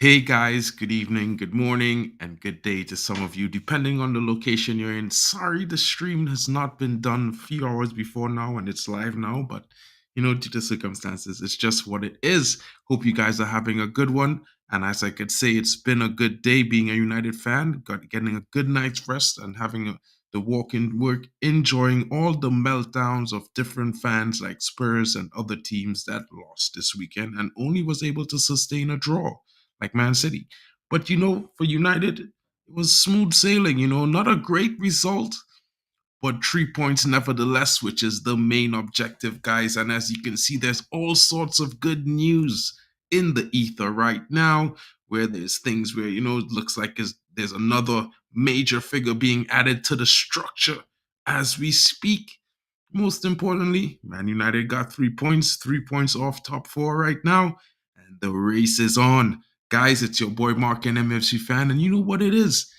Hey guys, good evening, good morning, and good day to some of you, depending on the location you're in. Sorry, the stream has not been done a few hours before now and it's live now, but due to circumstances, it's just what it is. Hope you guys are having a good one. And as I could say, it's been a good day being a United fan, getting a good night's rest and having the walk in work, enjoying all the meltdowns of different fans like Spurs and other teams that lost this weekend and only was able to sustain a draw like Man City. But for United, it was smooth sailing, not a great result, but 3 points nevertheless, which is the main objective, guys. And as you can see, there's all sorts of good news in the ether right now, where there's things where, it looks like there's another major figure being added to the structure as we speak. Most importantly, Man United got 3 points, 3 points off top four right now, and the race is on. Guys, it's your boy Mark, an MFC fan, and you know what it is.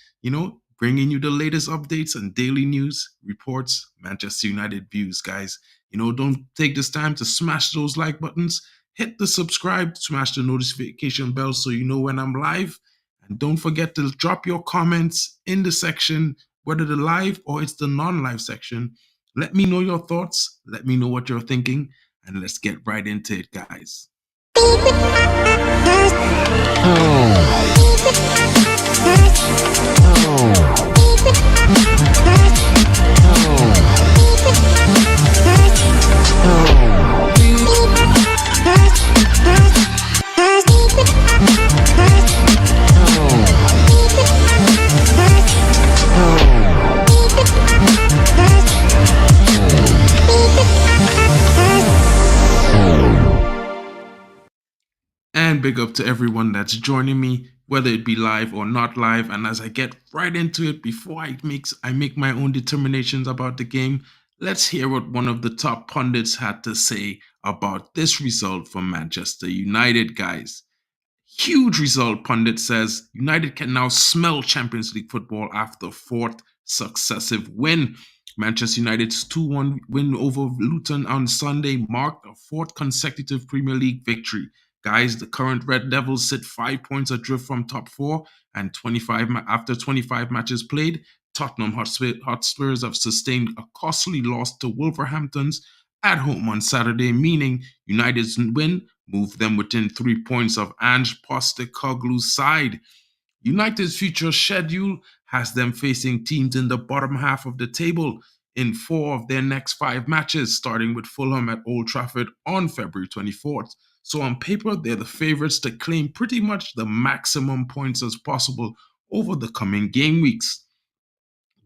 Bringing you the latest updates and daily news, reports, Manchester United views, guys. Don't take this time to smash those like buttons, hit the subscribe, smash the notification bell so you know when I'm live, and don't forget to drop your comments in the section, whether the live or it's the non-live section. Let me know your thoughts. Let me know what you're thinking. And let's get right into it, guys. And big up to everyone that's joining me, whether it be live or not live. And as I get right into it, before I make my own determinations about the game, let's hear what one of the top pundits had to say about this result for Manchester United, guys. Huge result, pundit says. United can now smell Champions League football after fourth successive win. Manchester United's 2-1 win over Luton on Sunday marked a fourth consecutive Premier League victory. Guys, the current Red Devils sit 5 points adrift from top four, and 25 after 25 matches played, Tottenham Hotspurs have sustained a costly loss to Wolverhampton's at home on Saturday, meaning United's win moved them within 3 points of Ange Postecoglou's side. United's future schedule has them facing teams in the bottom half of the table in 4 of their next 5 matches, starting with Fulham at Old Trafford on February 24th. So on paper, they're the favorites to claim pretty much the maximum points as possible over the coming game weeks.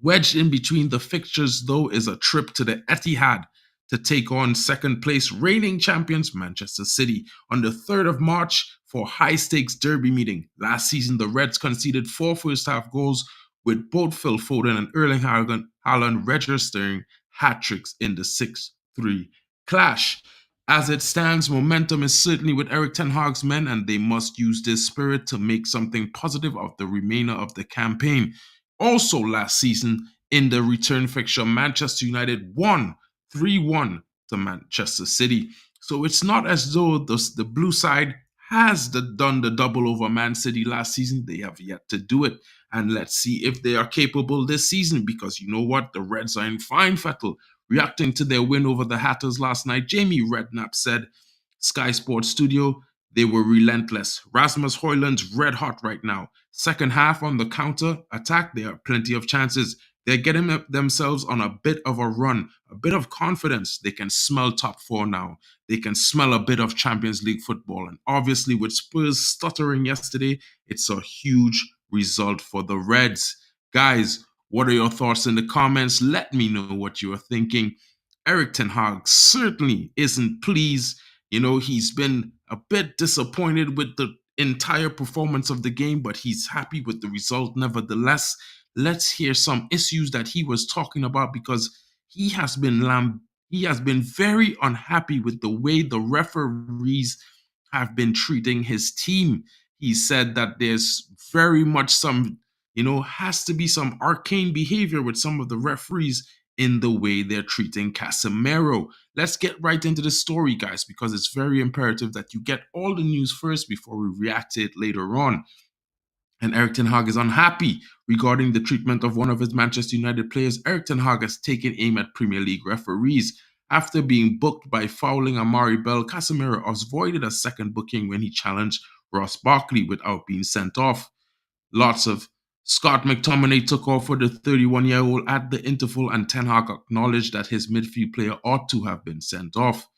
Wedged in between the fixtures, though, is a trip to the Etihad to take on second place reigning champions Manchester City on the 3rd of March for high stakes derby meeting. Last season, the Reds conceded 4 first half goals, with both Phil Foden and Erling Haaland registering hat tricks in the 6-3 clash. As it stands, momentum is certainly with Erik ten Hag's men, and they must use this spirit to make something positive of the remainder of the campaign. Also, last season, in the return fixture, Manchester United won 3-1 to Manchester City. So it's not as though the blue side has done the double over Man City last season. They have yet to do it. And let's see if they are capable this season, because you know what? The Reds are in fine fettle. Reacting to their win over the Hatters last night, Jamie Redknapp said, Sky Sports Studio, they were relentless. Rasmus Højlund's red hot right now. Second half on the counter attack, there are plenty of chances. They're getting themselves on a bit of a run, a bit of confidence. They can smell top four now. They can smell a bit of Champions League football. And obviously, with Spurs stuttering yesterday, it's a huge result for the Reds. Guys, what are your thoughts in the comments? Let me know what you are thinking. Erik ten Hag certainly isn't pleased. He's been a bit disappointed with the entire performance of the game, but he's happy with the result nevertheless. Let's hear some issues that he was talking about, because he has been very unhappy with the way the referees have been treating his team. He said that there's very much has to be some arcane behavior with some of the referees in the way they're treating Casemiro. Let's get right into the story, guys, because it's very imperative that you get all the news first before we react to it later on. And Erik ten Hag is unhappy regarding the treatment of one of his Manchester United players. Erik ten Hag has taken aim at Premier League referees. After being booked by fouling Amari Bell, Casemiro avoided a second booking when he challenged Ross Barkley without being sent off. Lots of Scott McTominay took off for the 31-year-old at the interval, and Ten Hag acknowledged that his midfield player ought to have been sent off.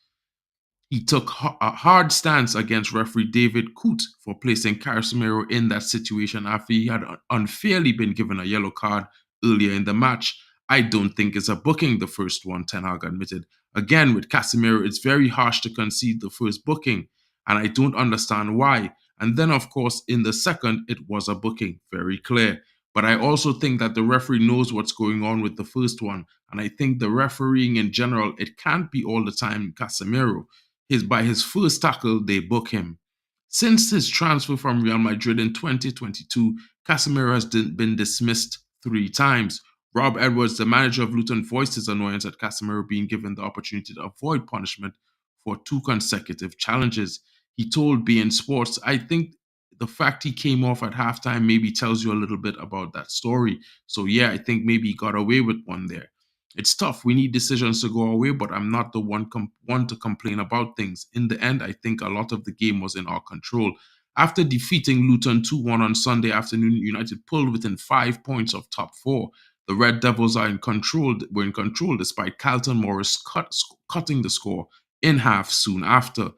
He took a hard stance against referee David Coote for placing Casemiro in that situation after he had unfairly been given a yellow card earlier in the match. I don't think it's a booking, the first one, Ten Hag admitted. Again, with Casemiro, it's very harsh to concede the first booking, and I don't understand why. And then, of course, in the second, it was a booking, very clear. But I also think that the referee knows what's going on with the first one. And I think the refereeing in general, it can't be all the time Casemiro. By his first tackle, they book him. Since his transfer from Real Madrid in 2022, Casemiro has been dismissed 3 times. Rob Edwards, the manager of Luton, voiced his annoyance at Casemiro being given the opportunity to avoid punishment for 2 consecutive challenges. He told beIN Sports, I think the fact he came off at halftime maybe tells you a little bit about that story. So yeah, I think maybe he got away with one there. It's tough. We need decisions to go our way, but I'm not the one to complain about things. In the end, I think a lot of the game was in our control. After defeating Luton 2-1 on Sunday afternoon, United pulled within 5 points of top 4. The Red Devils were in control despite Carlton Morris cutting the score in half soon after.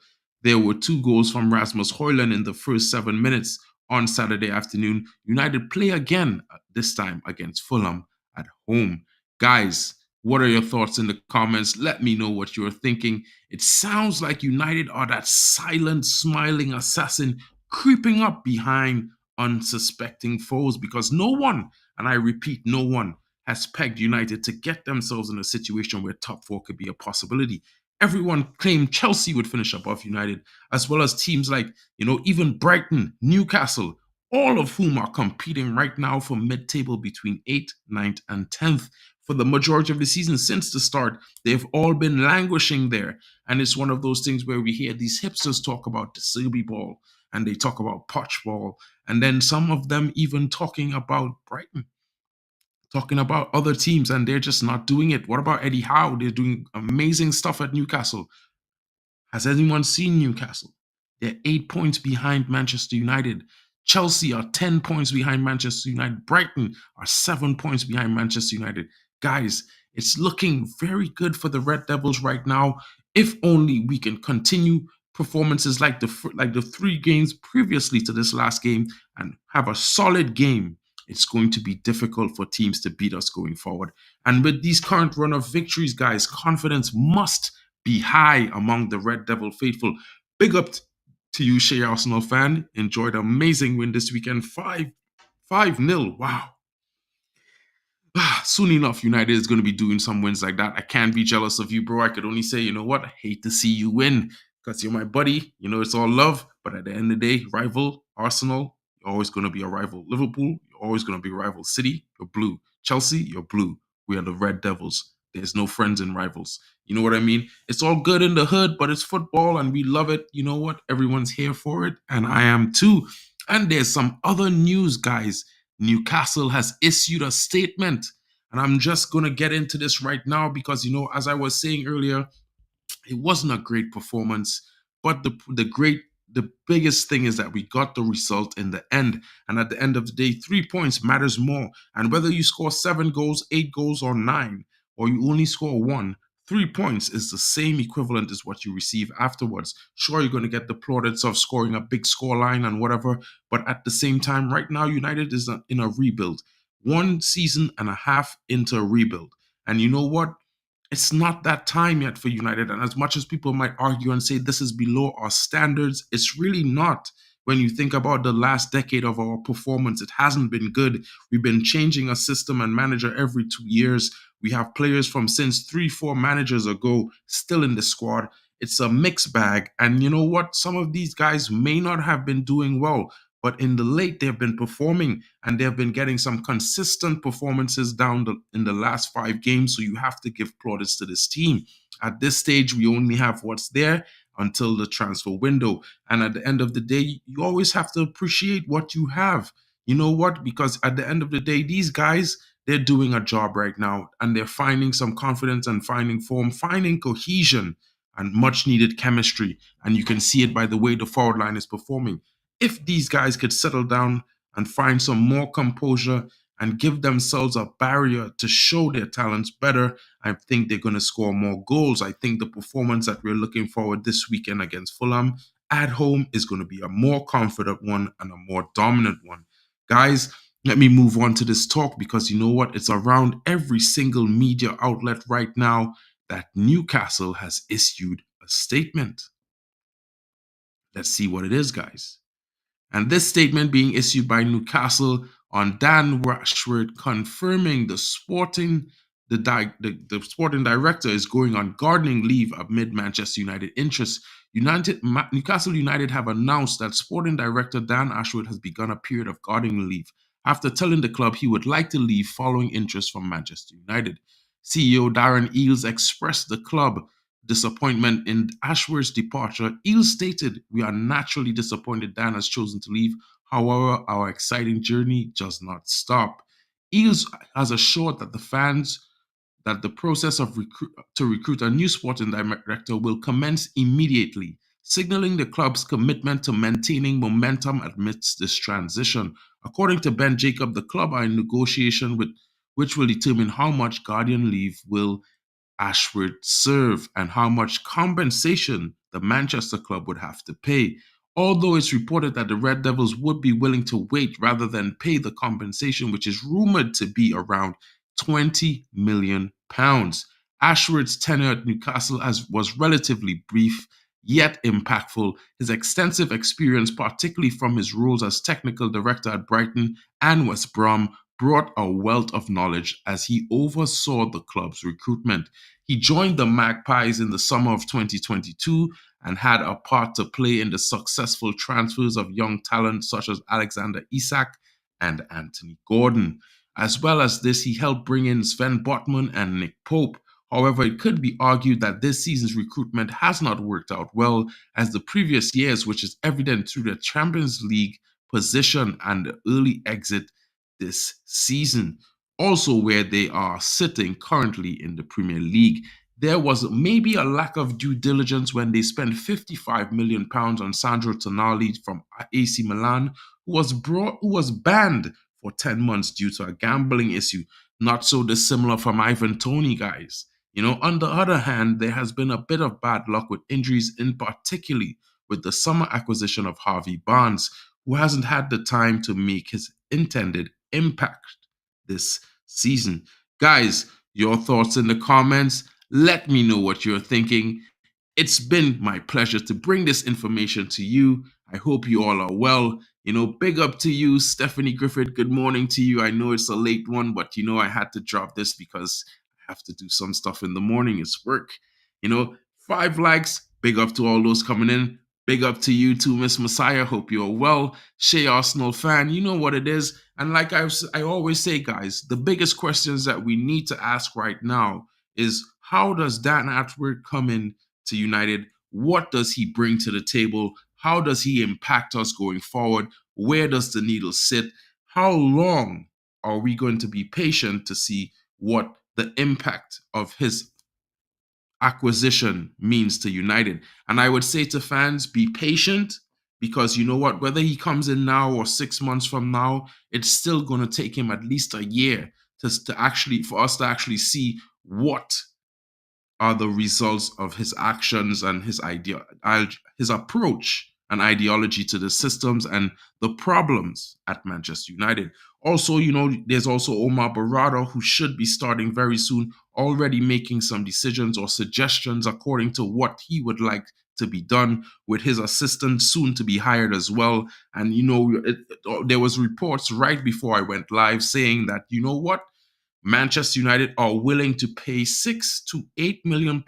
There were 2 goals from Rasmus Højlund in the first 7 minutes. On Saturday afternoon, United play again, this time against Fulham at home. Guys, what are your thoughts in the comments? Let me know what you're thinking. It sounds like United are that silent, smiling assassin creeping up behind unsuspecting foes, because no one, and I repeat, no one, has pegged United to get themselves in a situation where top 4 could be a possibility. Everyone claimed Chelsea would finish above United, as well as teams like, even Brighton, Newcastle, all of whom are competing right now for mid-table between 8th, 9th, and 10th. For the majority of the season since the start, they've all been languishing there. And it's one of those things where we hear these hipsters talk about the Serbi ball, and they talk about Poch ball, and then some of them even talking about Brighton, talking about other teams, and they're just not doing it. What about Eddie Howe? They're doing amazing stuff at Newcastle. Has anyone seen Newcastle? They're 8 points behind Manchester United. Chelsea are 10 points behind Manchester United. Brighton are 7 points behind Manchester United. Guys, it's looking very good for the Red Devils right now. If only we can continue performances like the 3 games previously to this last game and have a solid game, it's going to be difficult for teams to beat us going forward. And with these current run of victories, guys, confidence must be high among the Red Devil faithful. Big up to you, Shea Arsenal fan. Enjoyed an amazing win this weekend. 5-0. Wow. Soon enough, United is going to be doing some wins like that. I can't be jealous of you, bro. I could only say, you know what? I hate to see you win because you're my buddy. It's all love. But at the end of the day, rival Arsenal, you're always going to be a rival. Liverpool, you're always going to be a rival. City, you're blue. Chelsea, you're blue. We are the Red Devils. There's no friends and rivals. You know what I mean? It's all good in the hood, but it's football and we love it. You know what? Everyone's here for it. And I am too. And there's some other news, guys. Newcastle has issued a statement. And I'm just going to get into this right now because, as I was saying earlier, it wasn't a great performance. But the biggest thing is that we got the result in the end. And at the end of the day, 3 points matters more. And whether you score 7 goals, 8 goals, or 9, or you only score 1, 3 points is the same equivalent as what you receive afterwards. Sure, you're going to get the plaudits of scoring a big score line and whatever, but at the same time, right now, United is in a rebuild. 1 season and a half into a rebuild. And you know what? It's not that time yet for United. And as much as people might argue and say this is below our standards, it's really not. When you think about the last decade of our performance, it hasn't been good. We've been changing a system and manager every 2 years. We have players from since 3-4 managers ago still in the squad. It's a mixed bag. And you know what? Some of these guys may not have been doing well, but in the late they've been performing and they've been getting some consistent performances in the last 5 games. So you have to give plaudits to this team. At this stage, we only have what's there until the transfer window. And at the end of the day, you always have to appreciate what you have. You know what? Because at the end of the day, these guys, they're doing a job right now and they're finding some confidence and finding form, finding cohesion and much needed chemistry. And you can see it by the way the forward line is performing. If these guys could settle down and find some more composure and give themselves a barrier to show their talents better, I think they're going to score more goals. I think the performance that we're looking forward this weekend against Fulham at home is going to be a more confident one and a more dominant one. Guys, let me move on to this talk because you know what? It's around every single media outlet right now that Newcastle has issued a statement. Let's see what it is, guys. And this statement being issued by Newcastle on Dan Rashford confirming the sporting director is going on gardening leave amid Manchester United interests. Newcastle United have announced that sporting director Dan Ashworth has begun a period of gardening leave after telling the club he would like to leave following interest from Manchester United. CEO Darren Eales expressed the club disappointment in Ashworth's departure. Eales stated, "We are naturally disappointed Dan has chosen to leave. However, our exciting journey does not stop." Eales has assured that the fans that the process to recruit a new sporting director will commence immediately, signaling the club's commitment to maintaining momentum amidst this transition. According to Ben Jacob, the club are in negotiation with which will determine how much guardian leave will Ashworth serve and how much compensation the Manchester club would have to pay. Although it's reported that the Red Devils would be willing to wait rather than pay the compensation, which is rumored to be around £20 million. Ashworth's tenure at Newcastle was relatively brief, yet impactful. His extensive experience, particularly from his roles as technical director at Brighton and West Brom, brought a wealth of knowledge as he oversaw the club's recruitment. He joined the Magpies in the summer of 2022 and had a part to play in the successful transfers of young talent such as Alexander Isak and Anthony Gordon. As well as this, he helped bring in Sven Botman and Nick Pope. However, it could be argued that this season's recruitment has not worked out well as the previous years, which is evident through the Champions League position and the early exit this season. Also, where they are sitting currently in the Premier League. There was maybe a lack of due diligence when they spent £55 million on Sandro Tonali from AC Milan, who was banned for 10 months due to a gambling issue. Not so dissimilar from Ivan Toney, guys. On the other hand, there has been a bit of bad luck with injuries, in particularly with the summer acquisition of Harvey Barnes, who hasn't had the time to make his intended impact this season. Guys, your thoughts in the comments. Let me know what you're thinking. It's been my pleasure to bring this information to you. I hope you all are well. Big up to you, Stephanie Griffith. Good morning to you. I know it's a late one, but I had to drop this because I have to do some stuff in the morning. It's work. 5 likes. Big up to all those coming in. Big up to you too, Miss Messiah. Hope you're well. Shea Arsenal fan, you know what it is. And like I always say, guys, the biggest questions that we need to ask right now is how does Dan Ashworth come in to United? What does he bring to the table? How does he impact us going forward? Where does the needle sit? How long are we going to be patient to see what the impact of his acquisition means to United? And I would say to fans, be patient, because you know what, whether he comes in now or 6 months from now, it's still going to take him at least a year for us to actually see what are the results of his actions and his approach and ideology to the systems and the problems at Manchester United. Also, there's also Omar Barada, who should be starting very soon, already making some decisions or suggestions according to what he would like to be done, with his assistant soon to be hired as well. And, there was reports right before I went live saying that, Manchester United are willing to pay £6 to £8 million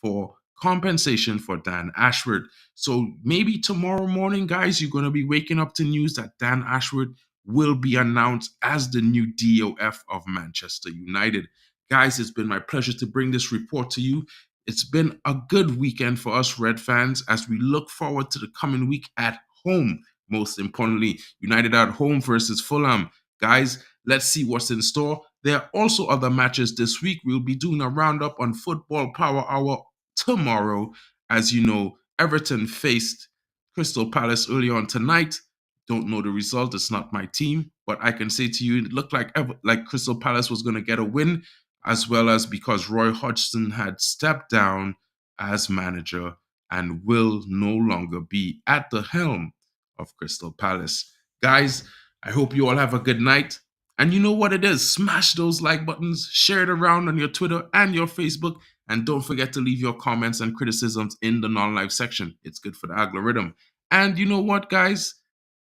for compensation for Dan Ashworth. So maybe tomorrow morning, guys, you're going to be waking up to news that Dan Ashworth will be announced as the new DOF of Manchester United. Guys, it's been my pleasure to bring this report to you. It's been a good weekend for us Red fans as we look forward to the coming week at home. Most importantly, United at home versus Fulham. Guys, let's see what's in store. There are also other matches this week. We'll be doing a roundup on Football Power Hour tomorrow. As you know, Everton faced Crystal Palace earlier on tonight. Don't know the result. It's not my team, but I can say to you, it looked like Crystal Palace was going to get a win, as well as because Roy Hodgson had stepped down as manager and will no longer be at the helm of Crystal Palace. Guys, I hope you all have a good night. And you know what it is. Smash those like buttons, share it around on your Twitter and your Facebook, and don't forget to leave your comments and criticisms in the non-live section. It's good for the algorithm. And you know what, guys?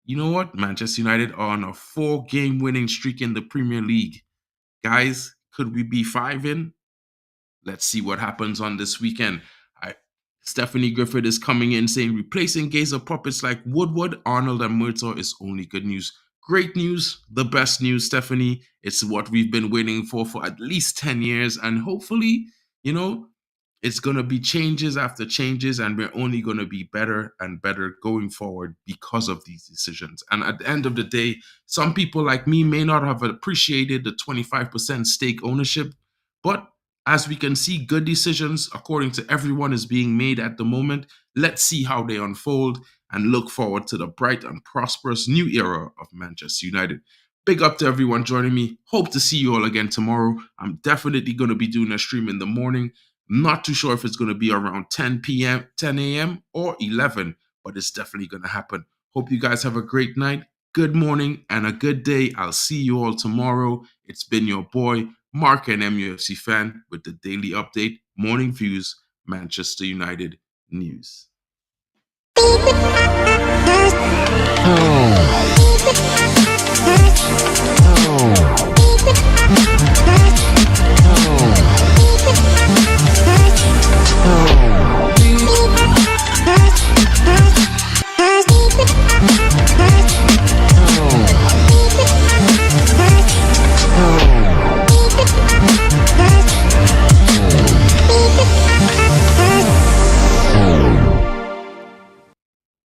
You know what? Manchester United are on a 4-game winning streak in the Premier League. Guys, could we be 5 in? Let's see what happens on this weekend. Stephanie Griffith is coming in saying replacing Gazer puppets like Woodward, Arnold, and Murtaugh is only good news. Great news, the best news, Stephanie. It's what we've been waiting for at least 10 years. And hopefully, it's going to be changes after changes, and we're only going to be better and better going forward because of these decisions. And at the end of the day, some people like me may not have appreciated the 25% stake ownership, but as we can see, good decisions, according to everyone, is being made at the moment. Let's see how they unfold and look forward to the bright and prosperous new era of Manchester United. Big up to everyone joining me. Hope to see you all again tomorrow. I'm definitely going to be doing a stream in the morning. Not too sure if it's going to be around 10 a.m. or 11, but it's definitely going to happen. Hope you guys have a great night, good morning, and a good day. I'll see you all tomorrow. It's been your boy, Mark, an MUFC fan, with the daily update, Morning Views, Manchester United news.